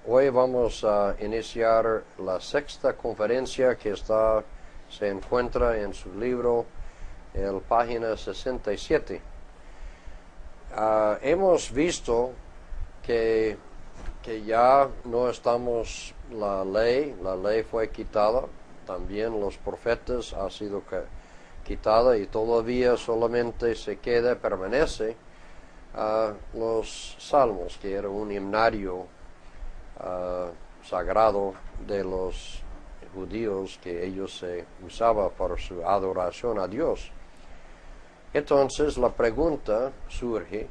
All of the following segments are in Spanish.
Hoy vamos a iniciar la sexta conferencia que se encuentra en su libro, en página 67. Hemos visto que ya no estamos la ley fue quitada, también los profetas ha sido quitada y todavía solamente permanece los salmos, que era un himnario sagrado de los judíos que ellos se usaba para su adoración a Dios. Entonces la pregunta surge,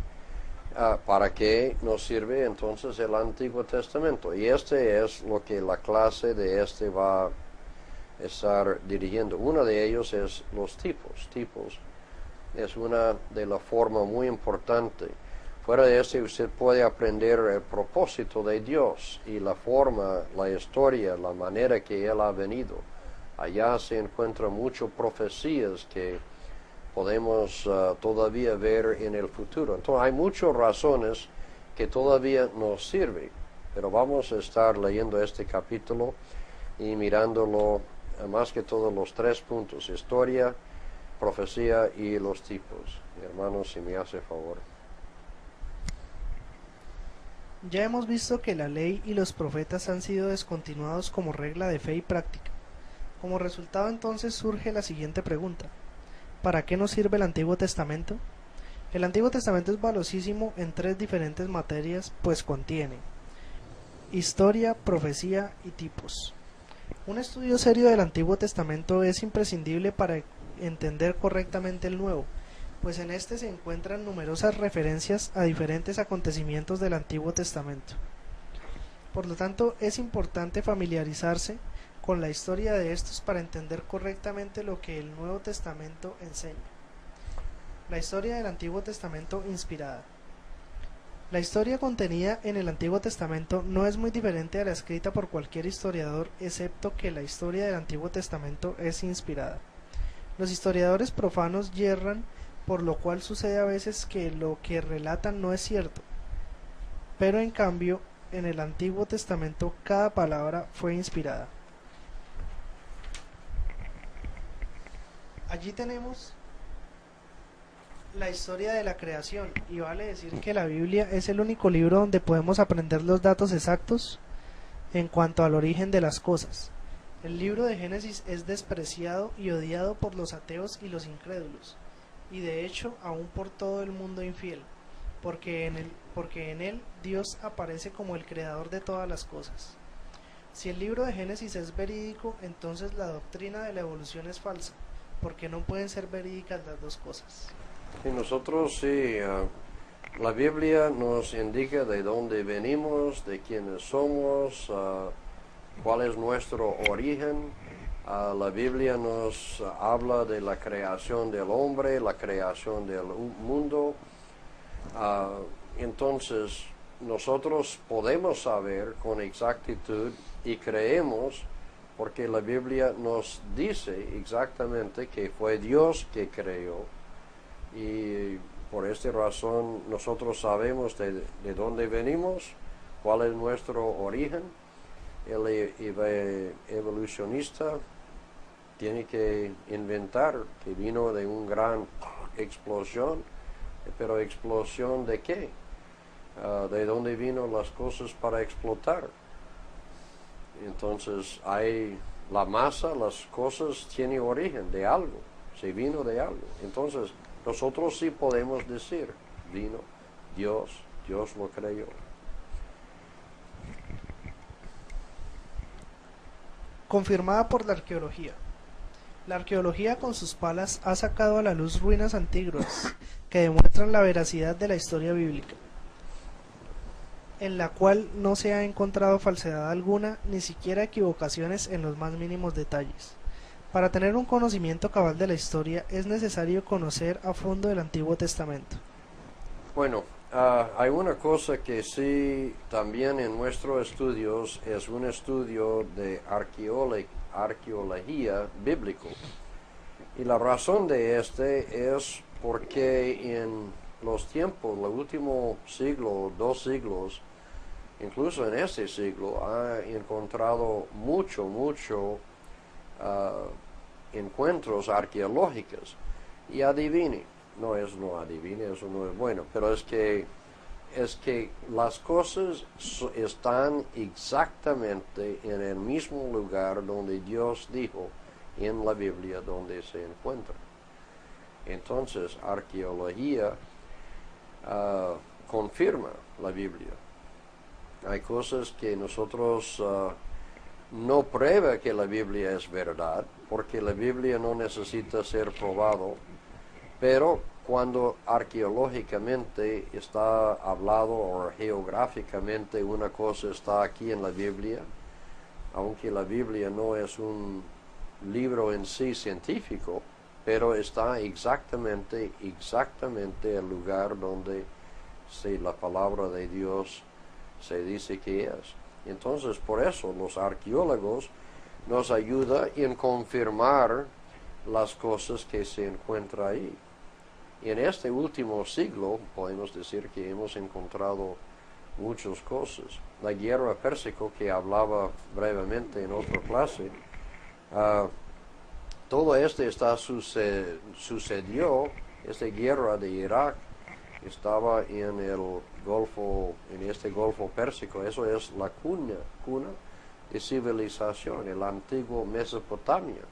¿para qué nos sirve entonces el Antiguo Testamento? Y este es lo que la clase de va a estar dirigiendo. Uno de ellos es los tipos. Tipos es una de las formas muy importante. Fuera de usted puede aprender el propósito de Dios y la forma, la historia, la manera que Él ha venido. Allá se encuentran muchas profecías que podemos todavía ver en el futuro. Entonces hay muchas razones que todavía nos sirven, pero vamos a estar leyendo este capítulo y mirándolo más que todo los tres puntos: historia, profecía y los tipos. Hermanos, si me hace favor. Ya hemos visto que la ley y los profetas han sido descontinuados como regla de fe y práctica. Como resultado, entonces surge la siguiente pregunta: ¿para qué nos sirve el Antiguo Testamento? El Antiguo Testamento es valiosísimo en tres diferentes materias, pues contiene historia, profecía y tipos. Un estudio serio del Antiguo Testamento es imprescindible para entender correctamente el Nuevo, pues en este se encuentran numerosas referencias a diferentes acontecimientos del Antiguo Testamento. Por lo tanto, es importante familiarizarse con la historia de estos para entender correctamente lo que el Nuevo Testamento enseña. La historia del Antiguo Testamento inspirada. La historia contenida en el Antiguo Testamento no es muy diferente a la escrita por cualquier historiador, excepto que la historia del Antiguo Testamento es inspirada. Los historiadores profanos yerran, por lo cual sucede a veces que lo que relatan no es cierto, pero en cambio en el Antiguo Testamento cada palabra fue inspirada. Allí tenemos la historia de la creación, y vale decir que la Biblia es el único libro donde podemos aprender los datos exactos en cuanto al origen de las cosas. El libro de Génesis es despreciado y odiado por los ateos y los incrédulos, y de hecho aún por todo el mundo infiel, porque en él Dios aparece como el creador de todas las cosas. Si el libro de Génesis es verídico, entonces la doctrina de la evolución es falsa, porque no pueden ser verídicas las dos cosas. Y nosotros sí, la Biblia nos indica de dónde venimos, de quiénes somos, cuál es nuestro origen. La Biblia nos habla de la creación del hombre, la creación del mundo. Entonces, nosotros podemos saber con exactitud y creemos, porque la Biblia nos dice exactamente que fue Dios que creó. Y por esta razón nosotros sabemos de dónde venimos, cuál es nuestro origen. El evolucionista tiene que inventar que vino de una gran explosión, pero ¿explosión de qué? ¿De dónde vino las cosas para explotar? Entonces hay la masa, las cosas tienen origen de algo, se vino de algo. Entonces nosotros sí podemos decir, vino Dios lo creyó. Confirmada por la arqueología. La arqueología con sus palas ha sacado a la luz ruinas antiguas que demuestran la veracidad de la historia bíblica, en la cual no se ha encontrado falsedad alguna, ni siquiera equivocaciones en los más mínimos detalles. Para tener un conocimiento cabal de la historia es necesario conocer a fondo el Antiguo Testamento. Bueno, hay una cosa que sí también en nuestros estudios es un estudio de arqueología bíblico. Y la razón de es porque en los tiempos, el último siglo, 2 siglos, incluso en este siglo, ha encontrado mucho encuentros arqueológicos. Y adivine, no adivine, eso no es bueno, pero es que las cosas están exactamente en el mismo lugar donde Dios dijo en la Biblia donde se encuentran. Entonces, arqueología confirma la Biblia. Hay cosas que nosotros no prueba que la Biblia es verdad, porque la Biblia no necesita ser probado, pero cuando arqueológicamente está hablado o geográficamente una cosa está aquí en la Biblia, aunque la Biblia no es un libro en sí científico, pero está exactamente el lugar donde la palabra de Dios se dice que es. Entonces, por eso los arqueólogos nos ayudan en confirmar las cosas que se encuentran ahí. En este último siglo podemos decir que hemos encontrado muchas cosas. La guerra pérsica que hablaba brevemente en otra clase, todo sucedió, esta guerra de Irak estaba en este Golfo Pérsico. Eso es la cuna de civilización, el antiguo Mesopotamia.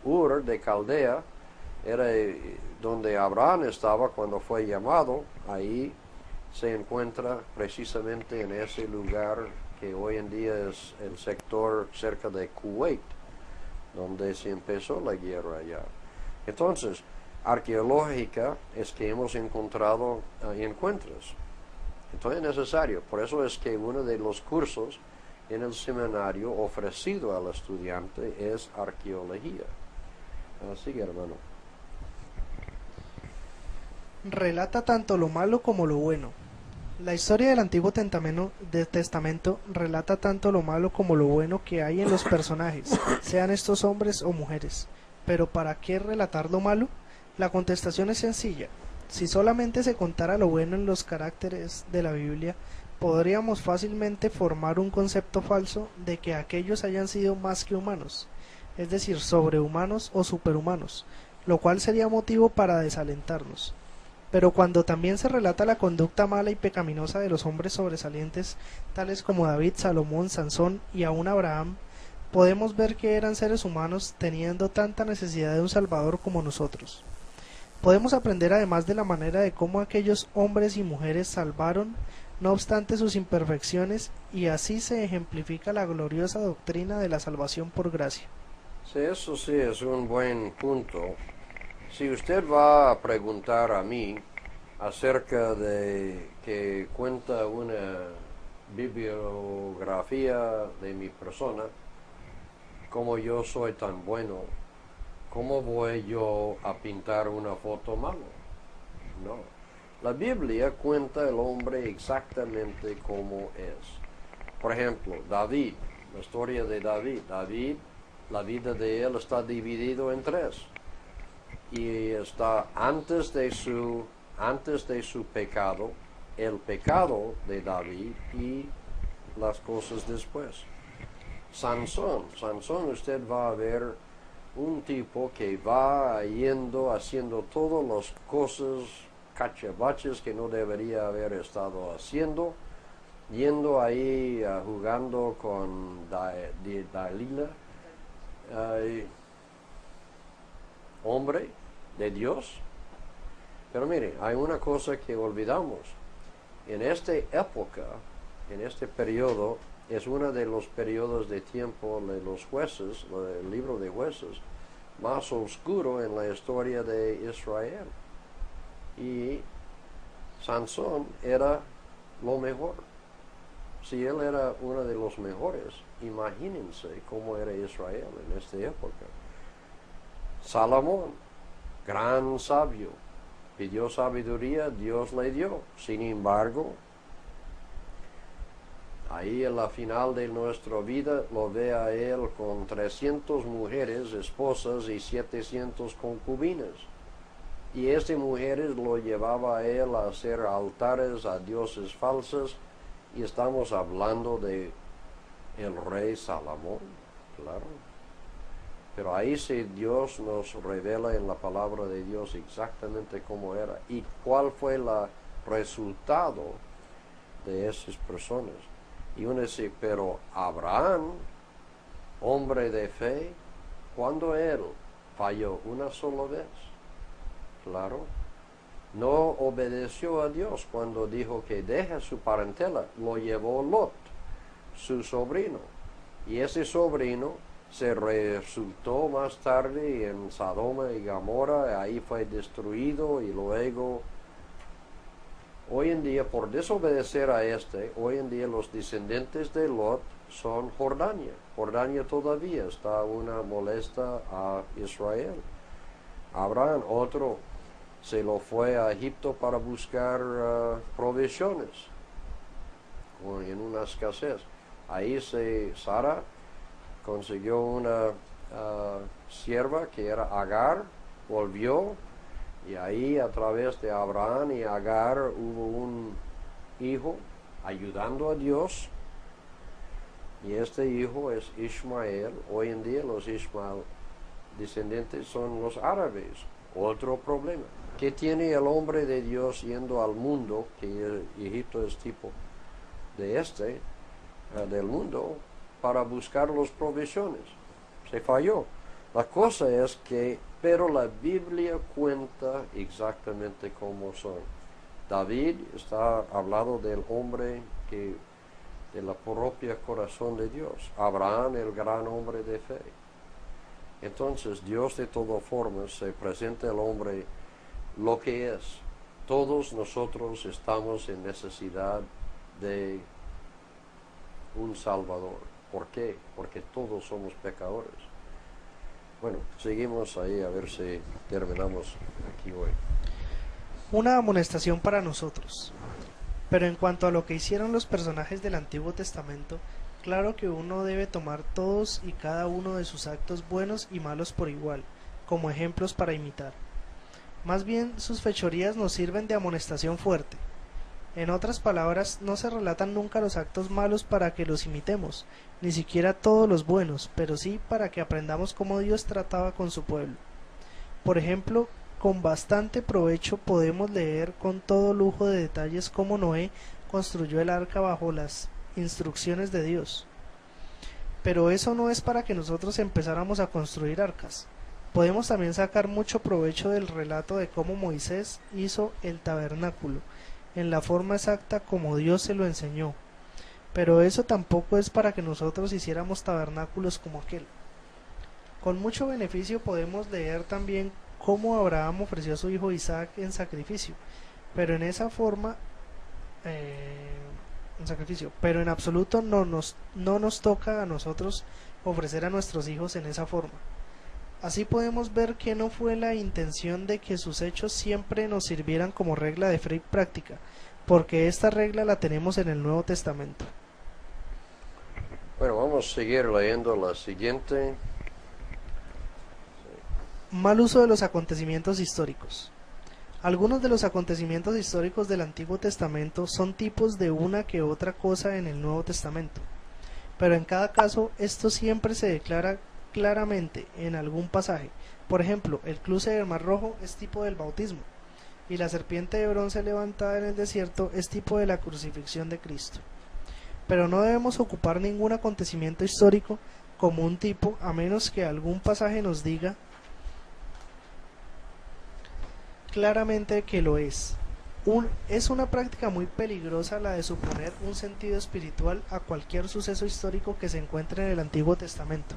Ur de Caldea era donde Abraham estaba cuando fue llamado. Ahí se encuentra precisamente en ese lugar que hoy en día es el sector cerca de Kuwait, donde se empezó la guerra allá. Entonces, arqueológica es que hemos encontrado encuentros. Entonces es necesario. Por eso es que uno de los cursos en el seminario ofrecido al estudiante es arqueología. Así que, hermano. Relata tanto lo malo como lo bueno. La historia del Antiguo Testamento relata tanto lo malo como lo bueno que hay en los personajes, sean estos hombres o mujeres. Pero ¿para qué relatar lo malo? La contestación es sencilla. Si solamente se contara lo bueno en los caracteres de la Biblia, podríamos fácilmente formar un concepto falso de que aquellos hayan sido más que humanos, es decir, sobrehumanos o superhumanos, lo cual sería motivo para desalentarnos. Pero cuando también se relata la conducta mala y pecaminosa de los hombres sobresalientes, tales como David, Salomón, Sansón y aún Abraham, podemos ver que eran seres humanos teniendo tanta necesidad de un Salvador como nosotros. Podemos aprender además de la manera de cómo aquellos hombres y mujeres salvaron, no obstante sus imperfecciones, y así se ejemplifica la gloriosa doctrina de la salvación por gracia. Sí, eso sí es un buen punto. Si usted va a preguntar a mí acerca de que cuenta una bibliografía de mi persona, como yo soy tan bueno, ¿cómo voy yo a pintar una foto mala? No. La Biblia cuenta el hombre exactamente como es. Por ejemplo, David, la historia de David. David, la vida de él está dividido en tres. Y está antes de su pecado, el pecado de David y las cosas después. Sansón, usted va a ver un tipo que va yendo, haciendo todas las cosas cachabaches que no debería haber estado haciendo, yendo ahí jugando con Dalila, hombre de Dios. Pero mire, hay una cosa que olvidamos. En esta época, en este periodo, es uno de los periodos de tiempo de los jueces, el libro de jueces, más oscuro en la historia de Israel. Y Sansón era lo mejor. Si él era uno de los mejores, imagínense cómo era Israel en esta época. Salomón, gran sabio, pidió sabiduría, Dios le dio. Sin embargo, ahí en la final de nuestra vida lo ve a él con 300 mujeres, esposas y 700 concubinas. Y estas mujeres lo llevaba a él a hacer altares a dioses falsos Y estamos hablando de el rey Salomón, claro. Pero ahí sí Dios nos revela en la palabra de Dios exactamente cómo era y cuál fue el resultado de esas personas. Y uno dice, pero Abraham, hombre de fe, cuando él falló una sola vez, claro, no obedeció a Dios cuando dijo que deje su parentela, lo llevó Lot, su sobrino, y ese sobrino se resultó más tarde en Sodoma y Gomorra, ahí fue destruido y luego, hoy en día, por desobedecer a hoy en día los descendientes de Lot son Jordania. Jordania todavía está una molesta a Israel. Abraham, otro, se lo fue a Egipto para buscar provisiones en una escasez. Ahí Sara consiguió una sierva que era Agar, volvió, y ahí a través de Abraham y Agar hubo un hijo ayudando a Dios, y este hijo es Ismael. Hoy en día los Ismael descendientes son los árabes. Otro problema. ¿Qué tiene el hombre de Dios yendo al mundo, que Egipto es tipo de del mundo, para buscar las provisiones? Se falló. La cosa es que, pero la Biblia cuenta exactamente cómo son. David está hablando del hombre de la propia corazón de Dios. Abraham, el gran hombre de fe. Entonces Dios de todas formas se presenta al hombre lo que es. Todos nosotros estamos en necesidad de un Salvador. ¿Por qué? Porque todos somos pecadores. Bueno, seguimos ahí a ver si terminamos aquí hoy. Una amonestación para nosotros. Pero en cuanto a lo que hicieron los personajes del Antiguo Testamento, claro que uno debe tomar todos y cada uno de sus actos buenos y malos por igual, como ejemplos para imitar. Más bien, sus fechorías nos sirven de amonestación fuerte. En otras palabras, no se relatan nunca los actos malos para que los imitemos, ni siquiera todos los buenos, pero sí para que aprendamos cómo Dios trataba con su pueblo. Por ejemplo, con bastante provecho podemos leer con todo lujo de detalles cómo Noé construyó el arca bajo las instrucciones de Dios. Pero eso no es para que nosotros empezáramos a construir arcas. Podemos también sacar mucho provecho del relato de cómo Moisés hizo el tabernáculo, en la forma exacta como Dios se lo enseñó. Pero eso tampoco es para que nosotros hiciéramos tabernáculos como aquel. Con mucho beneficio podemos leer también cómo Abraham ofreció a su hijo Isaac en sacrificio, pero en esa forma pero en absoluto no nos toca a nosotros ofrecer a nuestros hijos en esa forma. Así podemos ver que no fue la intención de que sus hechos siempre nos sirvieran como regla de fe y práctica, porque esta regla la tenemos en el Nuevo Testamento. Bueno, vamos a seguir leyendo la siguiente. Mal uso de los acontecimientos históricos. Algunos de los acontecimientos históricos del Antiguo Testamento son tipos de una que otra cosa en el Nuevo Testamento, pero en cada caso esto siempre se declara claramente en algún pasaje. Por ejemplo, el cruce del Mar Rojo es tipo del bautismo, y la serpiente de bronce levantada en el desierto es tipo de la crucifixión de Cristo. Pero no debemos ocupar ningún acontecimiento histórico como un tipo, a menos que algún pasaje nos diga claramente que lo es. Es una práctica muy peligrosa la de suponer un sentido espiritual a cualquier suceso histórico que se encuentre en el Antiguo Testamento,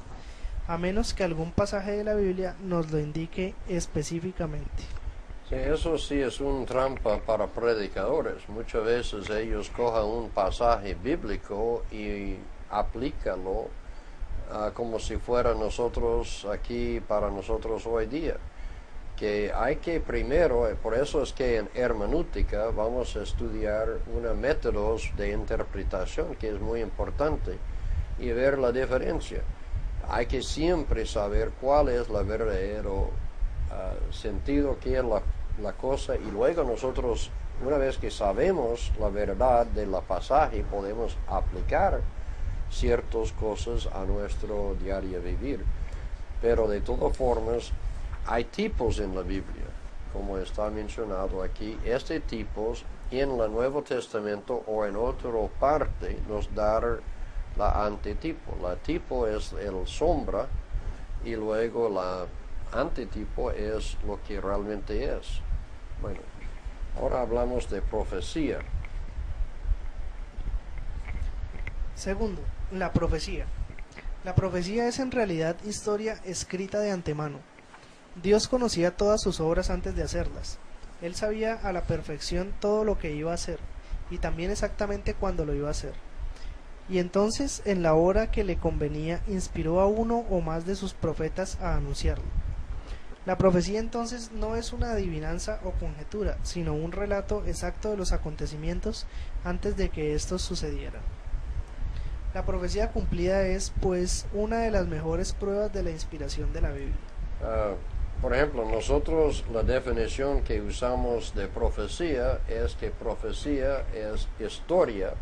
a menos que algún pasaje de la Biblia nos lo indique específicamente. Sí, eso sí es un trampa para predicadores. Muchas veces ellos cojan un pasaje bíblico y aplícalo como si fuera nosotros aquí, para nosotros hoy día. Que hay que primero, por eso es que en hermenéutica vamos a estudiar unos métodos de interpretación que es muy importante y ver la diferencia. Hay que siempre saber cuál es el verdadero sentido que es la cosa, y luego nosotros una vez que sabemos la verdad del pasaje, podemos aplicar ciertas cosas a nuestro diario vivir. Pero de todas formas, hay tipos en la Biblia, como está mencionado aquí. Este tipos en el Nuevo Testamento o en otra parte nos da la antetipo. La tipo es el sombra y luego la antetipo es lo que realmente es. Bueno, ahora hablamos de profecía. Segundo, la profecía. La profecía es en realidad historia escrita de antemano. Dios conocía todas sus obras antes de hacerlas. Él sabía a la perfección todo lo que iba a hacer, y también exactamente cuándo lo iba a hacer. Y entonces, en la hora que le convenía, inspiró a uno o más de sus profetas a anunciarlo. La profecía entonces no es una adivinanza o conjetura, sino un relato exacto de los acontecimientos antes de que estos sucedieran. La profecía cumplida es, pues, una de las mejores pruebas de la inspiración de la Biblia. Por ejemplo, nosotros la definición que usamos de profecía es que profecía es historia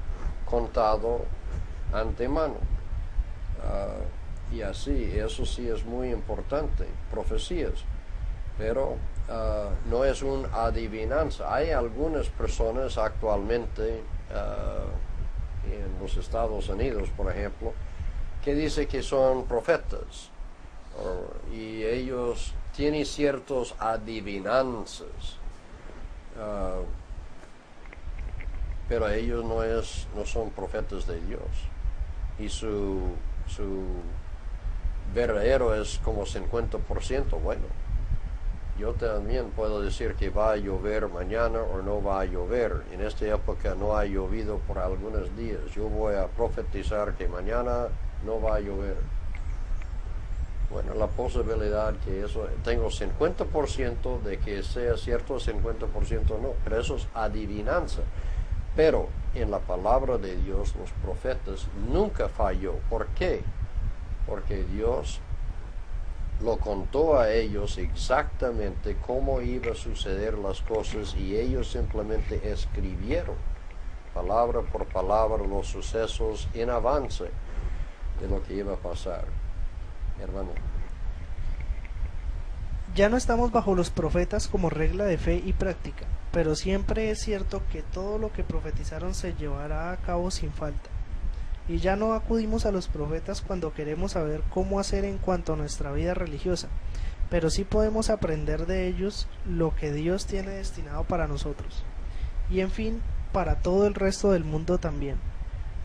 contado antemano. Y así, eso sí es muy importante, profecías. Pero no es una adivinanza. Hay algunas personas actualmente en los Estados Unidos, por ejemplo, que dicen que son profetas. Y ellos tienen ciertas adivinanzas. Pero ellos no son profetas de Dios. Y su verdadero es como 50%. Bueno, yo también puedo decir que va a llover mañana o no va a llover. En esta época no ha llovido por algunos días. Yo voy a profetizar que mañana no va a llover. Bueno, la posibilidad que eso, tengo 50% de que sea cierto, 50% no, pero eso es adivinanza. Pero en la palabra de Dios, los profetas nunca falló. ¿Por qué? Porque Dios lo contó a ellos exactamente cómo iba a suceder las cosas y ellos simplemente escribieron palabra por palabra los sucesos en avance de lo que iba a pasar. Hermano. Ya no estamos bajo los profetas como regla de fe y práctica, pero siempre es cierto que todo lo que profetizaron se llevará a cabo sin falta. Y ya no acudimos a los profetas cuando queremos saber cómo hacer en cuanto a nuestra vida religiosa, pero sí podemos aprender de ellos lo que Dios tiene destinado para nosotros, y en fin, para todo el resto del mundo también.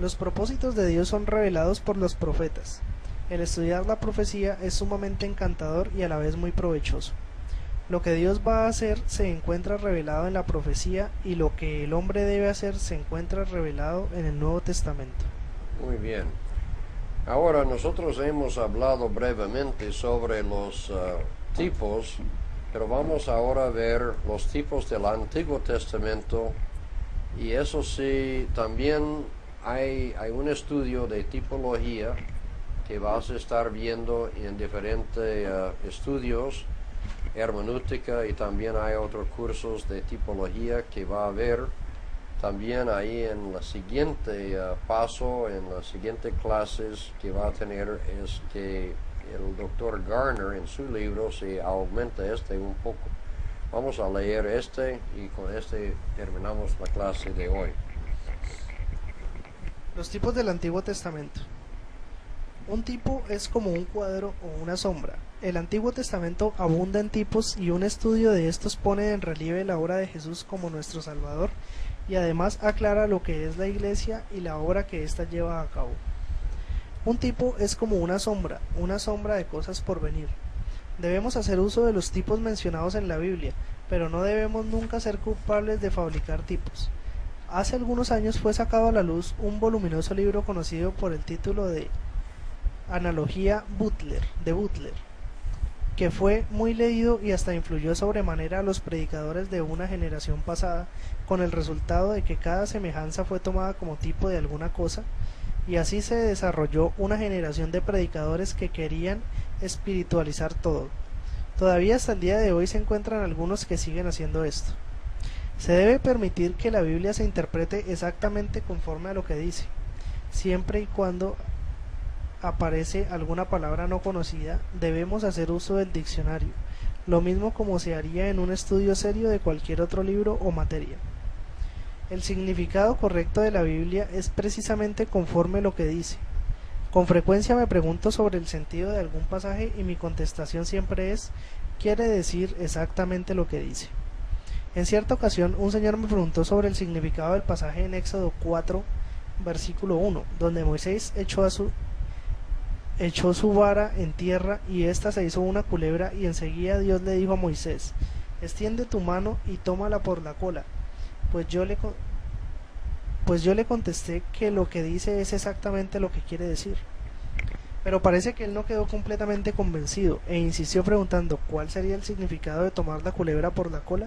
Los propósitos de Dios son revelados por los profetas. El estudiar la profecía es sumamente encantador y a la vez muy provechoso. Lo que Dios va a hacer se encuentra revelado en la profecía y lo que el hombre debe hacer se encuentra revelado en el Nuevo Testamento. Muy bien. Ahora nosotros hemos hablado brevemente sobre los tipos, pero vamos ahora a ver los tipos del Antiguo Testamento y eso sí, también hay un estudio de tipología que vas a estar viendo en diferentes estudios, hermenéutica, y también hay otros cursos de tipología que va a haber también ahí en la siguiente paso, en las siguientes clases que va a tener, es que el doctor Garner en su libro se aumenta un poco. Vamos a leer y con terminamos la clase de hoy. Los tipos del Antiguo Testamento. Un tipo es como un cuadro o una sombra. El Antiguo Testamento abunda en tipos y un estudio de estos pone en relieve la obra de Jesús como nuestro Salvador y además aclara lo que es la Iglesia y la obra que ésta lleva a cabo. Un tipo es como una sombra de cosas por venir. Debemos hacer uso de los tipos mencionados en la Biblia, pero no debemos nunca ser culpables de fabricar tipos. Hace algunos años fue sacado a la luz un voluminoso libro conocido por el título de Analogía de Butler, que fue muy leído y hasta influyó sobremanera a los predicadores de una generación pasada, con el resultado de que cada semejanza fue tomada como tipo de alguna cosa, y así se desarrolló una generación de predicadores que querían espiritualizar todo. Todavía hasta el día de hoy se encuentran algunos que siguen haciendo esto. Se debe permitir que la Biblia se interprete exactamente conforme a lo que dice, siempre y cuando aparece alguna palabra no conocida, debemos hacer uso del diccionario, lo mismo como se haría en un estudio serio de cualquier otro libro o materia. El significado correcto de la Biblia es precisamente conforme a lo que dice. Con frecuencia me pregunto sobre el sentido de algún pasaje y mi contestación siempre es: quiere decir exactamente lo que dice. En cierta ocasión un señor me preguntó sobre el significado del pasaje en Éxodo 4, versículo 1, donde Moisés echó su vara en tierra y ésta se hizo una culebra, y enseguida Dios le dijo a Moisés: extiende tu mano y tómala por la cola. Pues yo le contesté que lo que dice es exactamente lo que quiere decir. Pero parece que él no quedó completamente convencido e insistió preguntando cuál sería el significado de tomar la culebra por la cola.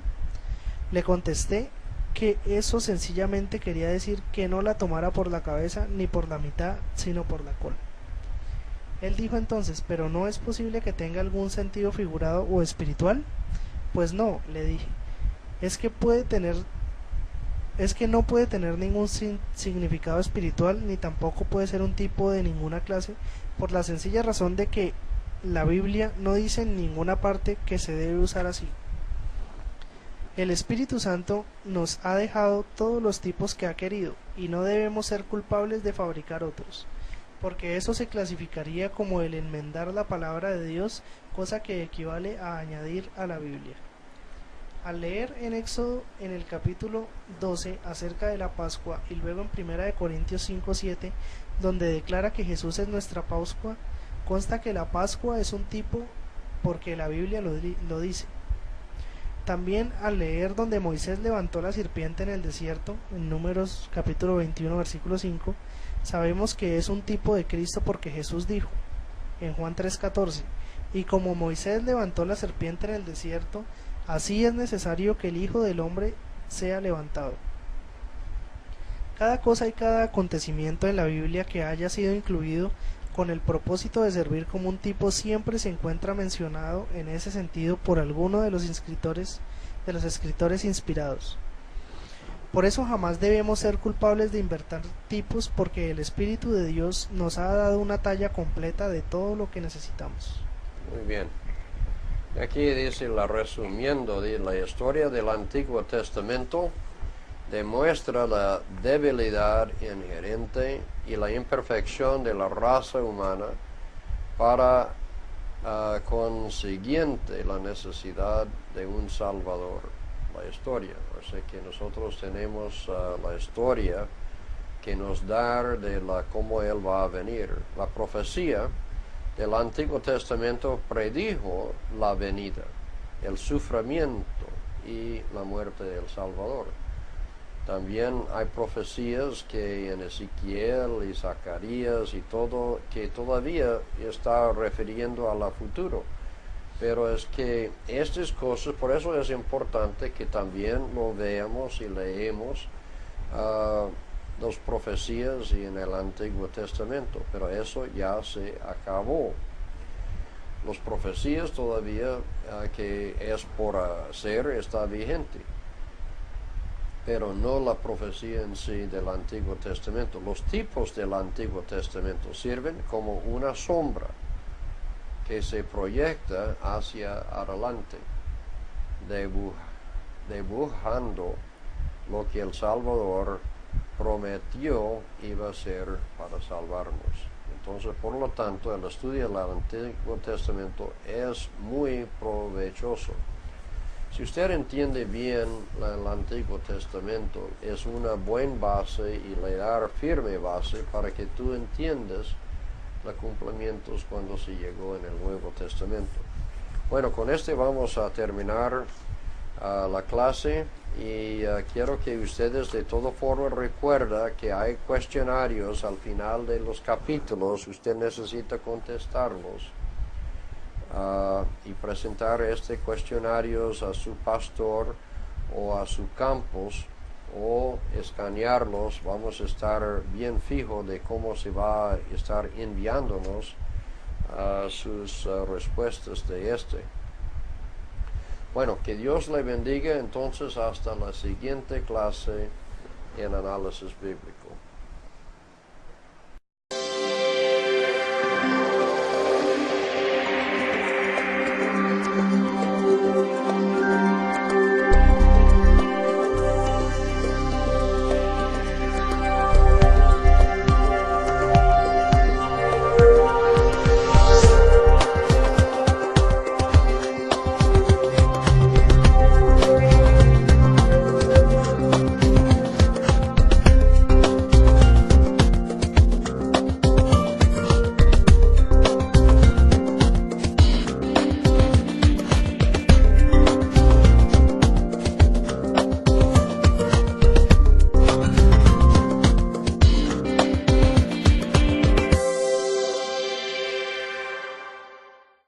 Le contesté que eso sencillamente quería decir que no la tomara por la cabeza ni por la mitad, sino por la cola. Él dijo entonces: ¿pero no es posible que tenga algún sentido figurado o espiritual? Pues no, le dije, es que no puede tener ningún significado espiritual, ni tampoco puede ser un tipo de ninguna clase, por la sencilla razón de que la Biblia no dice en ninguna parte que se debe usar así. El Espíritu Santo nos ha dejado todos los tipos que ha querido, y no debemos ser culpables de fabricar otros, porque eso se clasificaría como el enmendar la palabra de Dios, cosa que equivale a añadir a la Biblia. Al leer en Éxodo en el capítulo 12 acerca de la Pascua, y luego en 1 Corintios 5:7, donde declara que Jesús es nuestra Pascua, consta que la Pascua es un tipo porque la Biblia lo dice. También al leer donde Moisés levantó la serpiente en el desierto, en Números capítulo 21 versículo 5, sabemos que es un tipo de Cristo, porque Jesús dijo en Juan 3:14: y como Moisés levantó la serpiente en el desierto, así es necesario que el Hijo del Hombre sea levantado. Cada cosa y cada acontecimiento en la Biblia que haya sido incluido con el propósito de servir como un tipo siempre se encuentra mencionado en ese sentido por alguno de los escritores inspirados. Por eso jamás debemos ser culpables de inventar tipos, porque el Espíritu de Dios nos ha dado una talla completa de todo lo que necesitamos. Muy bien. Aquí dice, resumiendo, la historia del Antiguo Testamento demuestra la debilidad inherente y la imperfección de la raza humana, para consiguiente la necesidad de un Salvador, la historia. O sea que nosotros tenemos la historia que nos da de cómo Él va a venir. La profecía del Antiguo Testamento predijo la venida, el sufrimiento y la muerte del Salvador. También hay profecías que en Ezequiel y Zacarías y todo, que todavía está refiriendo a la futuro. Pero es que estas cosas, por eso es importante que también lo veamos y leemos las profecías y en el Antiguo Testamento. Pero eso ya se acabó. Las profecías todavía que es por hacer está vigente, pero no la profecía en sí del Antiguo Testamento. Los tipos del Antiguo Testamento sirven como una sombra que se proyecta hacia adelante, dibujando lo que el Salvador prometió iba a ser para salvarnos. Entonces, por lo tanto, el estudio del Antiguo Testamento es muy provechoso. Si usted entiende bien el Antiguo Testamento, es una buena base y le da firme base para que tú entiendas los cumplimientos cuando se llegó en el Nuevo Testamento. Bueno, con este vamos a terminar la clase, y quiero que ustedes de todas formas recuerden que hay cuestionarios al final de los capítulos. Usted necesita contestarlos. Y presentar cuestionarios a su pastor o a su campus, o escanearlos. Vamos a estar bien fijo de cómo se va a estar enviándonos sus respuestas de Bueno, que Dios le bendiga entonces hasta la siguiente clase en análisis bíblico.